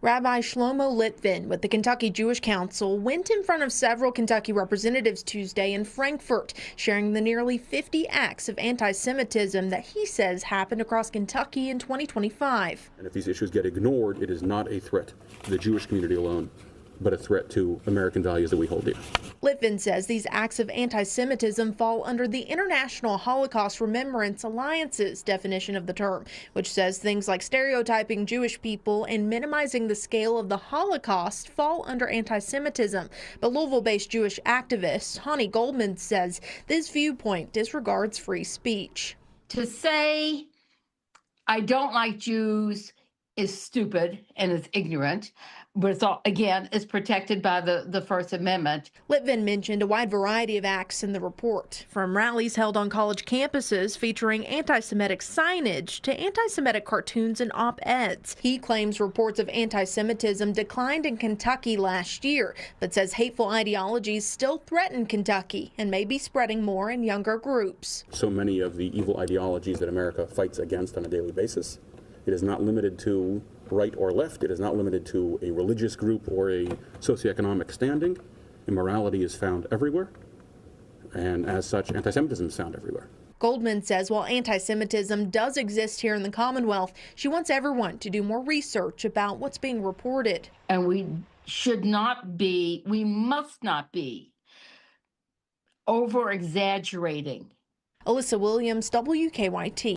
Rabbi Shlomo Litvin with the Kentucky Jewish Council went in front of several Kentucky representatives Tuesday in Frankfort, sharing the nearly 50 acts of anti-Semitism that he says happened across Kentucky in 2025. And if these issues get ignored, it is not a threat to the Jewish community alone, but a threat to American values that we hold dear. Litvin says these acts of anti-Semitism fall under the International Holocaust Remembrance Alliance's definition of the term, which says things like stereotyping Jewish people and minimizing the scale of the Holocaust fall under anti-Semitism. But Louisville-based Jewish activist Hani Goldman says this viewpoint disregards free speech. To say I don't like Jews is stupid and is ignorant, but it's all, again, is protected by the First Amendment. Litvin mentioned a wide variety of acts in the report, from rallies held on college campuses featuring anti-Semitic signage to anti-Semitic cartoons and op-eds. He claims reports of anti-Semitism declined in Kentucky last year, but says hateful ideologies still threaten Kentucky and may be spreading more in younger groups. So many of the evil ideologies that America fights against on a daily basis, it is not limited to right or left. It is not limited to a religious group or a socioeconomic standing. Immorality is found everywhere, and as such, anti-Semitism is found everywhere. Goldman says while anti-Semitism does exist here in the Commonwealth, she wants everyone to do more research about what's being reported. And we must not be over-exaggerating. Alyssa Williams, WKYT.